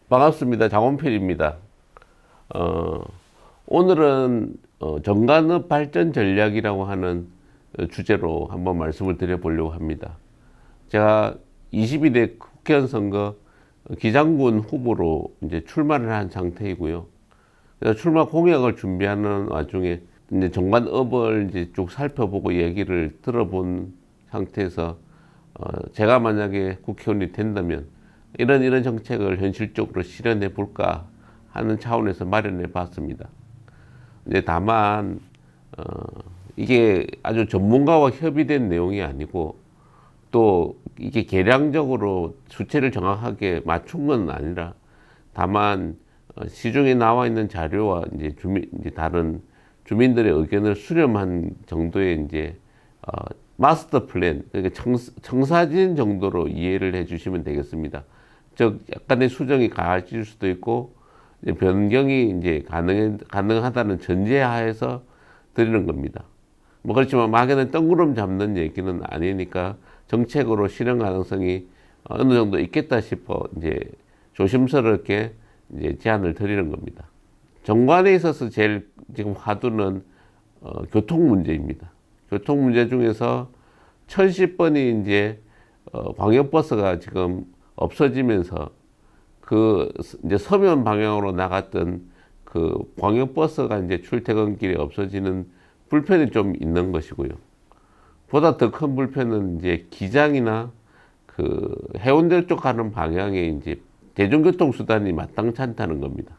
반갑습니다. 장원필입니다. 오늘은 정관업 발전 전략이라고 하는 주제로 한번 말씀을 드려보려고 합니다. 제가 22대 국회의원 선거 기장군 후보로 이제 출마를 한 상태이고요. 그래서 출마 공약을 준비하는 와중에 이제 정관업을 이제 쭉 살펴보고 얘기를 들어본 상태에서 제가 만약에 국회의원이 된다면 이런 정책을 현실적으로 실현해 볼까 하는 차원에서 마련해 봤습니다. 이제 다만 이게 아주 전문가와 협의된 내용이 아니고 또 이게 계량적으로 수치를 정확하게 맞춘 건 아니라 다만 시중에 나와 있는 자료와 이제 다른 주민들의 의견을 수렴한 정도의 이제 마스터 플랜, 그러니까 청사진 정도로 이해를 해주시면 되겠습니다. 즉 약간의 수정이 가해질 수도 있고 이제 변경이 이제 가능하다는 전제하에서 드리는 겁니다. 뭐 그렇지만 막연한 뜬구름 잡는 얘기는 아니니까 정책으로 실현 가능성이 어느 정도 있겠다 싶어 이제 조심스럽게 이제 제안을 드리는 겁니다. 정관에 있어서 제일 지금 화두는 교통 문제입니다. 교통 문제 중에서 1010번이 이제 광역버스가 지금 없어지면서 그 이제 서면 방향으로 나갔던 그 광역버스가 이제 출퇴근길이 없어지는 불편이 좀 있는 것이고요. 보다 더 큰 불편은 이제 기장이나 그 해운대 쪽 가는 방향에 이제 대중교통 수단이 마땅치 않다는 겁니다.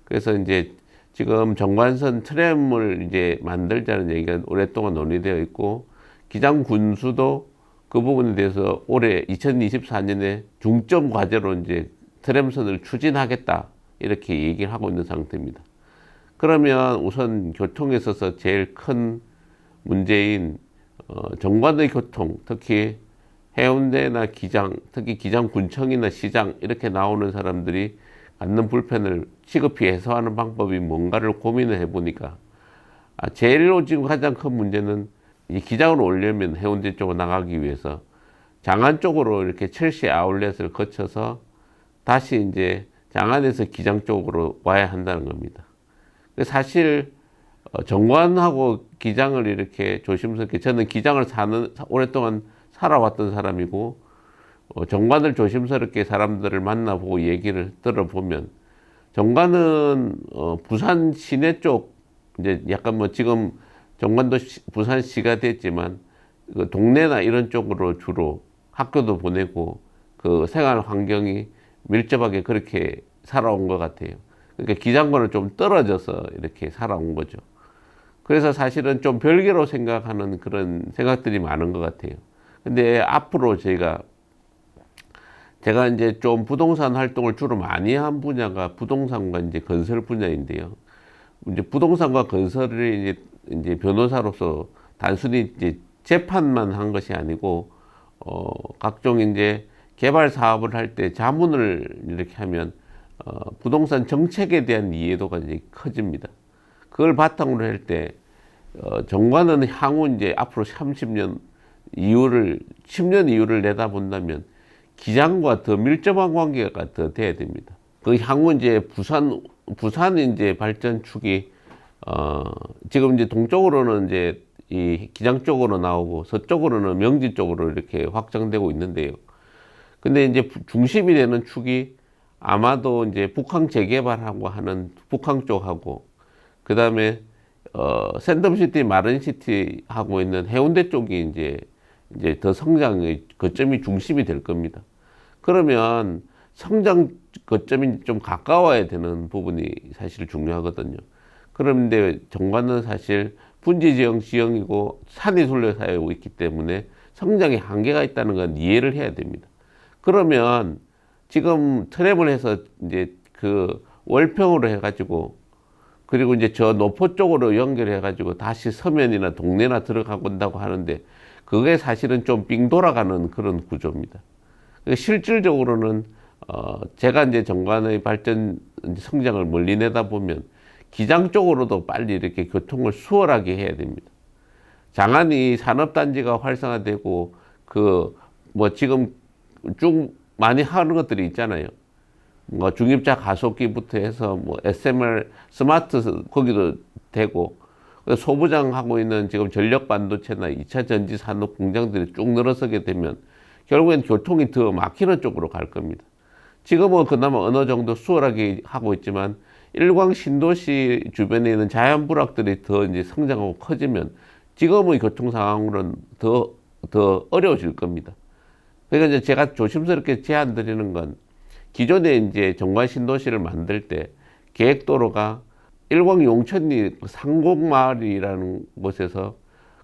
그래서 이제 지금 정관선 트램을 이제 만들자는 얘기가 오랫동안 논의되어 있고 기장 군수도 그 부분에 대해서 올해 2024년에 중점 과제로 이제 트램선을 추진하겠다 이렇게 얘기를 하고 있는 상태입니다. 그러면 우선 교통에 있어서 제일 큰 문제인 정관의 교통, 특히 해운대나 기장, 특히 기장군청이나 시장 이렇게 나오는 사람들이 갖는 불편을 시급히 해소하는 방법이 뭔가를 고민을 해보니까 제일로 지금 가장 큰 문제는 이 기장으로 오려면 해운대 쪽으로 나가기 위해서 장안 쪽으로 이렇게 첼시 아울렛을 거쳐서 다시 이제 장안에서 기장 쪽으로 와야 한다는 겁니다. 사실 정관하고 기장을 이렇게 조심스럽게, 저는 기장을 오랫동안 살아왔던 사람이고 정관을 조심스럽게 사람들을 만나보고 얘기를 들어보면 정관은 부산 시내 쪽 이제 약간 뭐 지금 정관도 부산시가 됐지만 그 동네나 이런 쪽으로 주로 학교도 보내고 그 생활 환경이 밀접하게 그렇게 살아온 것 같아요. 그러니까 기장과는 좀 떨어져서 이렇게 살아온 거죠. 그래서 사실은 좀 별개로 생각하는 그런 생각들이 많은 것 같아요. 근데 앞으로 제가 이제 좀 부동산 활동을 주로 많이 한 분야가 부동산과 이제 건설 분야인데요. 이제 부동산과 건설을 이제 변호사로서 단순히 이제 재판만 한 것이 아니고 각종 이제 개발 사업을 할 때 자문을 이렇게 하면 부동산 정책에 대한 이해도가 이제 커집니다. 그걸 바탕으로 할 때 정관은 향후 이제 앞으로 30년 이후를 10년 이후를 내다본다면 기장과 더 밀접한 관계가 더 돼야 됩니다. 그 향후 이제 부산 이제 발전 축이 지금 이제 동쪽으로는 이제 이 기장 쪽으로 나오고 서쪽으로는 명지 쪽으로 이렇게 확장되고 있는데요. 근데 이제 중심이 되는 축이 아마도 이제 북항 재개발하고 하는 북항 쪽하고 그 다음에 샌덤시티, 마른시티 하고 있는 해운대 쪽이 이제 더 성장의 거점이 중심이 될 겁니다. 그러면 성장 거점이 좀 가까워야 되는 부분이 사실 중요하거든요. 그런데 정관은 사실 분지지형 지형이고 산이 둘러싸여 있기 때문에 성장에 한계가 있다는 건 이해를 해야 됩니다. 그러면 지금 트랩을 해서 이제 그 월평으로 해가지고 그리고 이제 저 노포 쪽으로 연결해가지고 다시 서면이나 동네나 들어가고 온다고 하는데 그게 사실은 좀 빙 돌아가는 그런 구조입니다. 실질적으로는 제가 이제 정관의 발전 성장을 멀리 내다보면 기장 쪽으로도 빨리 이렇게 교통을 수월하게 해야 됩니다. 장안이 산업단지가 활성화되고 그 뭐 지금 쭉 많이 하는 것들이 있잖아요. 뭐 중입자 가속기부터 해서 뭐 SMR 스마트 거기도 되고 소부장하고 있는 지금 전력 반도체나 2차 전지 산업 공장들이 쭉 늘어서게 되면 결국엔 교통이 더 막히는 쪽으로 갈 겁니다. 지금은 그나마 어느 정도 수월하게 하고 있지만 일광 신도시 주변에 있는 자연 부락들이 더 이제 성장하고 커지면 지금의 교통 상황으로는 더 어려워질 겁니다. 그러니까 이제 제가 조심스럽게 제안 드리는 건 기존에 이제 정관 신도시를 만들 때 계획도로가 일광 용천리 상곡마을이라는 곳에서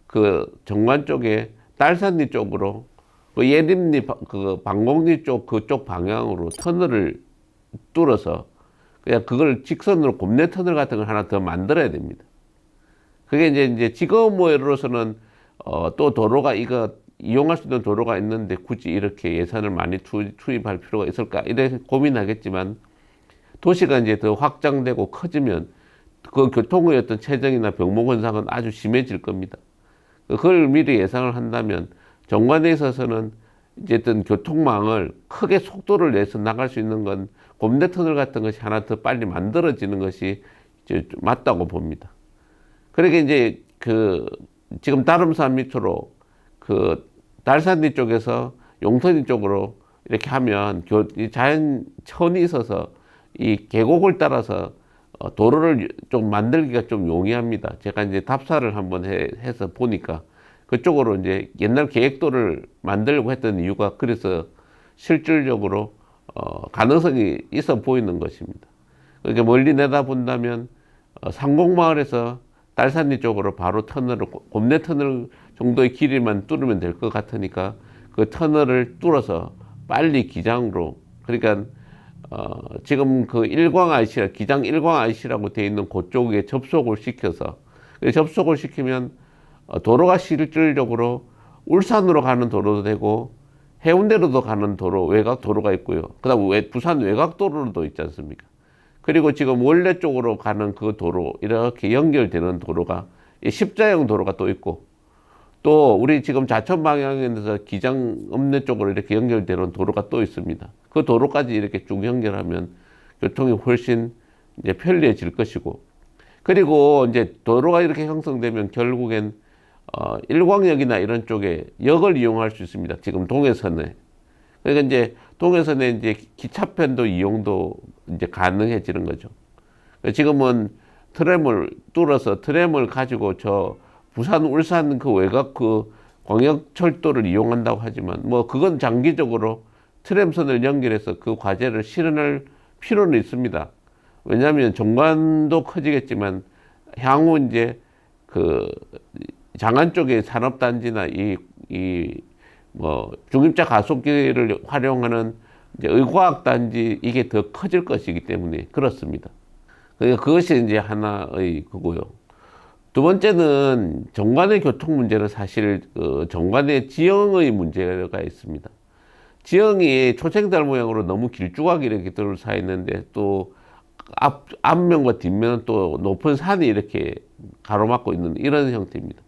그 정관 쪽에 딸산리 쪽으로 그 예림리 그 방곡리 쪽 그쪽 방향으로 터널을 뚫어서 그냥 그걸 직선으로 곱내 터널 같은 걸 하나 더 만들어야 됩니다. 그게 이제 지금 뭐 예로서는 또 도로가 이거 이용할 수 있는 도로가 있는데 굳이 이렇게 예산을 많이 투입할 필요가 있을까 이래 고민하겠지만 도시가 이제 더 확장되고 커지면 그 교통의 어떤 체증이나 병목 현상은 아주 심해질 겁니다. 그걸 미리 예상을 한다면 정관에 있어서는 어쨌든 교통망을 크게 속도를 내서 나갈 수 있는 건 곱내 터널 같은 것이 하나 더 빨리 만들어지는 것이 이제 맞다고 봅니다. 그러니까 이제 그 지금 다름산 밑으로 그 달산리 쪽에서 용천리 쪽으로 이렇게 하면 자연천이 있어서 이 계곡을 따라서 도로를 좀 만들기가 좀 용이합니다. 제가 이제 답사를 한번 해서 보니까 그쪽으로 이제 옛날 계획도를 만들려고 했던 이유가 그래서 실질적으로 가능성이 있어 보이는 것입니다. 그러니까 멀리 내다본다면 상곡마을에서 딸산리 쪽으로 바로 터널을 곱내 터널 정도의 길이만 뚫으면 될 것 같으니까 그 터널을 뚫어서 빨리 기장으로 그러니까 지금 그 일광 IC 기장 일광 IC라고 되어 있는 그쪽에 접속을 시켜서 접속을 시키면 도로가 실질적으로 울산으로 가는 도로도 되고 해운대로도 가는 도로 외곽 도로가 있고요. 그다음 부산 외곽 도로도 있지 않습니까? 그리고 지금 원래 쪽으로 가는 그 도로 이렇게 연결되는 도로가 십자형 도로가 또 있고 또 우리 지금 자천 방향에서 기장 읍내 쪽으로 이렇게 연결되는 도로가 또 있습니다. 그 도로까지 이렇게 쭉 연결하면 교통이 훨씬 이제 편리해질 것이고 그리고 이제 도로가 이렇게 형성되면 결국엔 일광역이나 이런 쪽에 역을 이용할 수 있습니다. 지금 동해선에. 그러니까 이제 동해선에 이제 기차편도 이용도 이제 가능해지는 거죠. 지금은 트램을 뚫어서 트램을 가지고 저 부산, 울산 그 외곽 그 광역철도를 이용한다고 하지만 뭐 그건 장기적으로 트램선을 연결해서 그 과제를 실현할 필요는 있습니다. 왜냐하면 정관도 커지겠지만 향후 이제 그 장안 쪽의 산업단지나 뭐 중입자 가속기를 활용하는 이제 의과학단지 이게 더 커질 것이기 때문에 그렇습니다. 그러니까 그것이 이제 하나의 그거요. 두 번째는 정관의 교통 문제는 사실 정관의 지형의 문제가 있습니다. 지형이 초생달 모양으로 너무 길쭉하게 이렇게 둘러싸여 있는데 또 앞면과 뒷면은 또 높은 산이 이렇게 가로막고 있는 이런 형태입니다.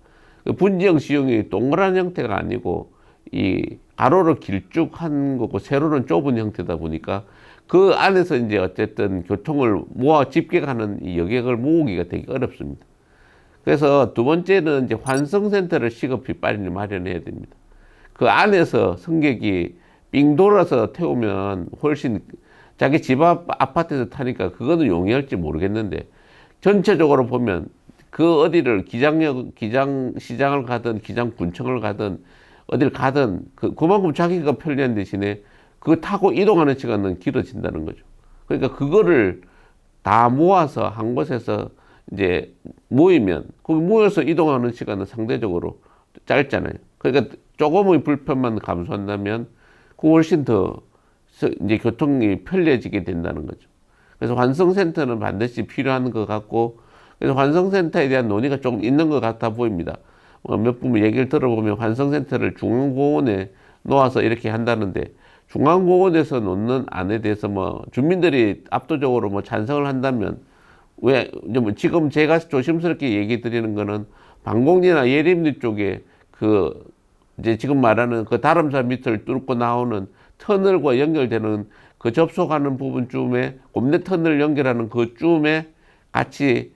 분지형 지형이 동그란 형태가 아니고 이 가로로 길쭉한 거고 세로는 좁은 형태다 보니까 그 안에서 이제 어쨌든 교통을 모아 집계가는 이 여객을 모으기가 되게 어렵습니다. 그래서 두 번째는 이제 환승센터를 시급히 빨리 마련해야 됩니다. 그 안에서 승객이 삥 돌아서 태우면 훨씬 자기 집 앞 아파트에서 타니까 그거는 용이할지 모르겠는데 전체적으로 보면 그 어디를 시장을 가든 기장군청을 가든 어딜 가든 그만큼 자기가 편리한 대신에 그거 타고 이동하는 시간은 길어진다는 거죠. 그러니까 그거를 다 모아서 한 곳에서 이제 모이면 거기 모여서 이동하는 시간은 상대적으로 짧잖아요. 그러니까 조금의 불편만 감소한다면 그 훨씬 더 이제 교통이 편리해지게 된다는 거죠. 그래서 환승센터는 반드시 필요한 것 같고 그래서 환승센터에 대한 논의가 조금 있는 것 같아 보입니다. 몇 분 얘기를 들어보면 환승센터를 중앙공원에 놓아서 이렇게 한다는데 중앙공원에서 놓는 안에 대해서 뭐 주민들이 압도적으로 뭐 찬성을 한다면 왜 뭐 지금 제가 조심스럽게 얘기 드리는 거는 방곡리나 예림리 쪽에 이제 지금 말하는 그 다름산 밑을 뚫고 나오는 터널과 연결되는 그 접속하는 부분쯤에 곰내 터널 연결하는 그쯤에 같이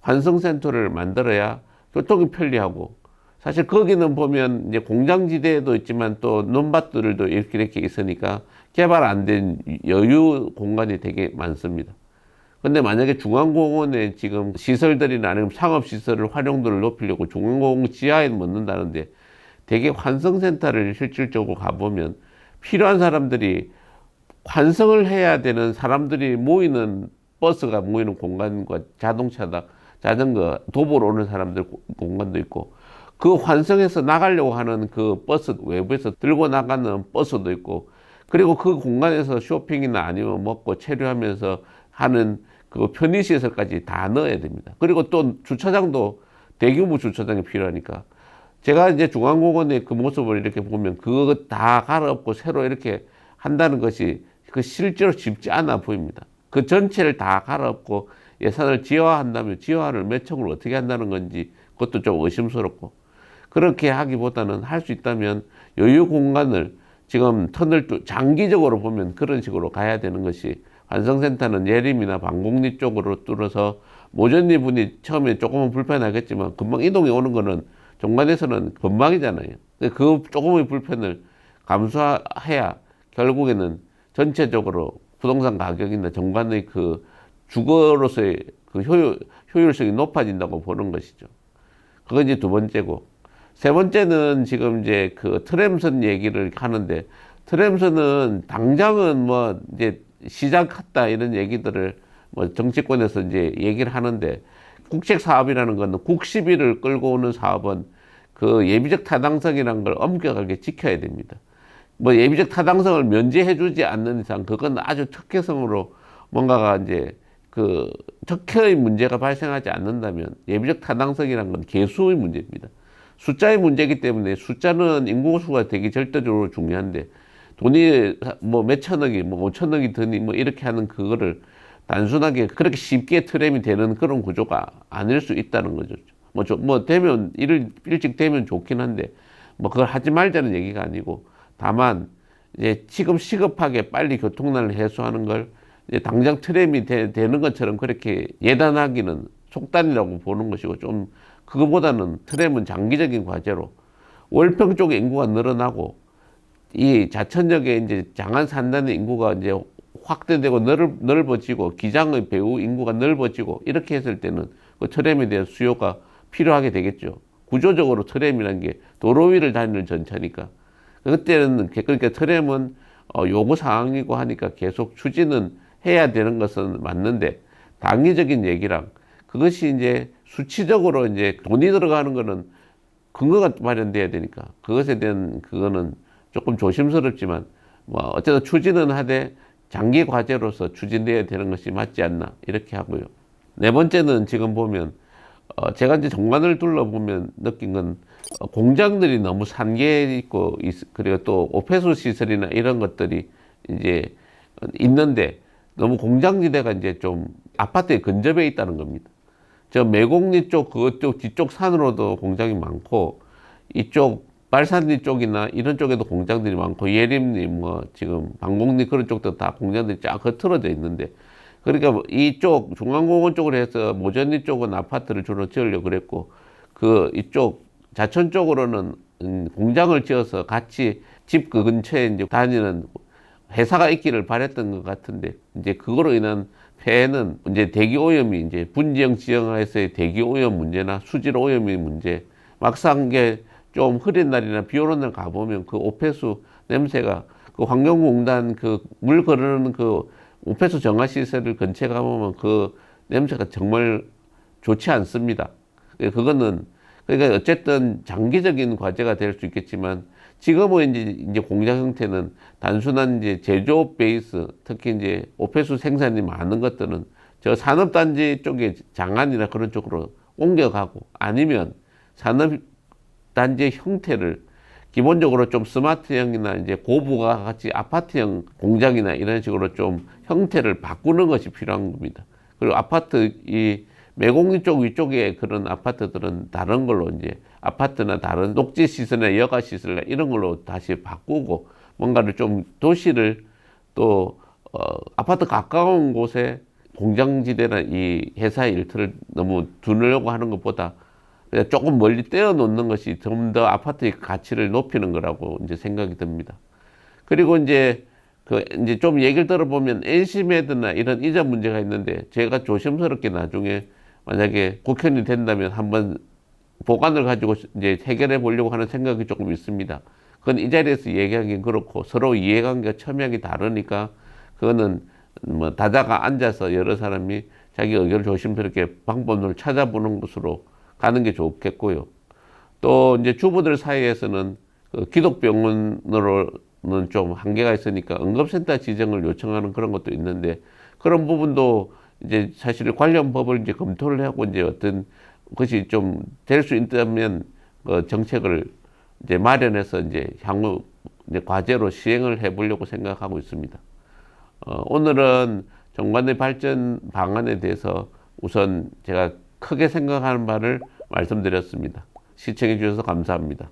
환승센터를 만들어야 교통이 편리하고, 사실 거기는 보면 이제 공장지대도 있지만 또 논밭들도 이렇게 있으니까 개발 안 된 여유 공간이 되게 많습니다. 근데 만약에 중앙공원에 지금 시설들이나 아니면 상업시설을 활용도를 높이려고 중앙공원 지하에 넣는다는데, 되게 환승센터를 실질적으로 가보면 필요한 사람들이 환승을 해야 되는 사람들이 모이는, 버스가 모이는 공간과 자동차다, 자전거, 도보로 오는 사람들 공간도 있고, 그 환승해서 나가려고 하는 그 버스, 외부에서 들고 나가는 버스도 있고, 그리고 그 공간에서 쇼핑이나 아니면 먹고 체류하면서 하는 그 편의시설까지 다 넣어야 됩니다. 그리고 또 주차장도 대규모 주차장이 필요하니까, 제가 이제 중앙공원의 그 모습을 이렇게 보면 그거 다 갈아엎고 새로 이렇게 한다는 것이 그 실제로 쉽지 않아 보입니다. 그 전체를 다 갈아엎고 예산을 지화한다면 지화를 몇 척을 어떻게 한다는 건지 그것도 좀 의심스럽고, 그렇게 하기보다는 할 수 있다면 여유 공간을 지금 터널 장기적으로 보면 그런 식으로 가야 되는 것이, 환승센터는 예림이나 방곡리 쪽으로 뚫어서 모전리 분이 처음에 조금은 불편하겠지만 금방 이동해 오는 거는 종간에서는 금방이잖아요. 그 조금의 불편을 감수해야 결국에는 전체적으로 부동산 가격이나 정관의 그 주거로서의 그 효율성이 높아진다고 보는 것이죠. 그건 이제 두 번째고, 세 번째는 지금 이제 그 트램선 얘기를 하는데, 트램선은 당장은 뭐 이제 시작했다 이런 얘기들을 뭐 정치권에서 이제 얘기를 하는데, 국책 사업이라는 거는 국시비를 끌고 오는 사업은 그 예비적 타당성이라는 걸 엄격하게 지켜야 됩니다. 뭐 예비적 타당성을 면제해주지 않는 이상 그건 아주 특혜성으로 뭔가가 이제 그 특혜의 문제가 발생하지 않는다면 예비적 타당성이라는 건 개수의 문제입니다. 숫자의 문제이기 때문에, 숫자는 인구수가 되게 절대적으로 중요한데, 돈이 뭐 몇천억이 뭐 5천억이 드니 뭐 이렇게 하는 그거를 단순하게 그렇게 쉽게 트램이 되는 그런 구조가 아닐 수 있다는 거죠. 뭐 되면 일찍 되면 좋긴 한데 뭐 그걸 하지 말자는 얘기가 아니고, 다만 이제 지금 시급하게 빨리 교통난을 해소하는 걸 이제 당장 트램이 되는 것처럼 그렇게 예단하기는 속단이라고 보는 것이고, 좀 그거보다는 트램은 장기적인 과제로, 월평 쪽에 인구가 늘어나고 이 자천역에 이제 장안 산단의 인구가 이제 확대되고 넓어지고 기장의 배후 인구가 넓어지고 이렇게 했을 때는 그 트램에 대한 수요가 필요하게 되겠죠. 구조적으로 트램이라는 게 도로 위를 다니는 전차니까. 그때는 그러니까 트램은 요구 사항이고 하니까 계속 추진은 해야 되는 것은 맞는데, 당위적인 얘기랑 그것이 이제 수치적으로 이제 돈이 들어가는 거는 근거가 마련돼야 되니까, 그것에 대한 그거는 조금 조심스럽지만 뭐 어쨌든 추진은 하되 장기 과제로서 추진돼야 되는 것이 맞지 않나 이렇게 하고요. 네 번째는 지금 보면 제가 이제 정관을 둘러보면 느낀 건, 공장들이 너무 산게 있고, 그리고 또 오폐수 시설이나 이런 것들이 이제 있는데 너무 공장지대가 이제 좀 아파트에 근접해 있다는 겁니다. 저 매곡리 쪽 그쪽 뒤쪽 산으로도 공장이 많고, 이쪽 발산리 쪽이나 이런 쪽에도 공장들이 많고, 예림리 뭐 지금 방곡리 그런 쪽도 다 공장들이 쫙 흩어져 있는데, 그러니까 이쪽 중앙공원 쪽으로 해서 모전리 쪽은 아파트를 주로 지으려고 그랬고, 그 이쪽 자천 쪽으로는 공장을 지어서 같이 집 그 근처에 이제 다니는 회사가 있기를 바랬던 것 같은데, 이제 그거로 인한 폐해는 이제 대기 오염이 이제 분지형 지형에서의 대기 오염 문제나 수질 오염의 문제, 막상 게 좀 흐린 날이나 비 오는 날 가보면 그 오폐수 냄새가, 그 환경공단 그 물 거르는 그 오폐수 정화 시설을 근처에 가보면 그 냄새가 정말 좋지 않습니다. 그거는 그러니까 어쨌든 장기적인 과제가 될 수 있겠지만, 지금은 이제 공장 형태는 단순한 이제 제조업 베이스, 특히 이제 오폐수 생산이 많은 것들은 저 산업단지 쪽에 장안이나 그런 쪽으로 옮겨가고, 아니면 산업단지의 형태를 기본적으로 좀 스마트형이나 이제 고부가 같이 아파트형 공장이나 이런 식으로 좀 형태를 바꾸는 것이 필요한 겁니다. 그리고 아파트 이 매곡리 쪽 위쪽에 그런 아파트들은 다른 걸로 이제 아파트나 다른 녹지 시설이나 여가 시설이나 이런 걸로 다시 바꾸고, 뭔가를 좀 도시를 또 아파트 가까운 곳에 공장지대나 이 회사의 일터를 너무 두려고 하는 것보다 그냥 조금 멀리 떼어 놓는 것이 좀 더 아파트의 가치를 높이는 거라고 이제 생각이 듭니다. 그리고 이제 이제 좀 얘기를 들어보면 NC매드나 이런 이자 문제가 있는데 제가 조심스럽게 나중에 만약에 국회의원이 된다면 한번 보관을 가지고 이제 해결해 보려고 하는 생각이 조금 있습니다. 그건 이 자리에서 얘기하기는 그렇고 서로 이해관계가 첨예하게 다르니까 그거는 뭐 다자가 앉아서 여러 사람이 자기 의견을 조심스럽게 방법을 찾아보는 것으로 가는 게 좋겠고요. 또 이제 주부들 사이에서는 그 기독병원으로는 좀 한계가 있으니까 응급센터 지정을 요청하는 그런 것도 있는데 그런 부분도 이제 사실 관련 법을 이제 검토를 하고 이제 어떤 것이 좀 될 수 있다면 그 정책을 이제 마련해서 이제 향후 이제 과제로 시행을 해보려고 생각하고 있습니다. 오늘은 정관의 발전 방안에 대해서 우선 제가 크게 생각하는 바를 말씀드렸습니다. 시청해 주셔서 감사합니다.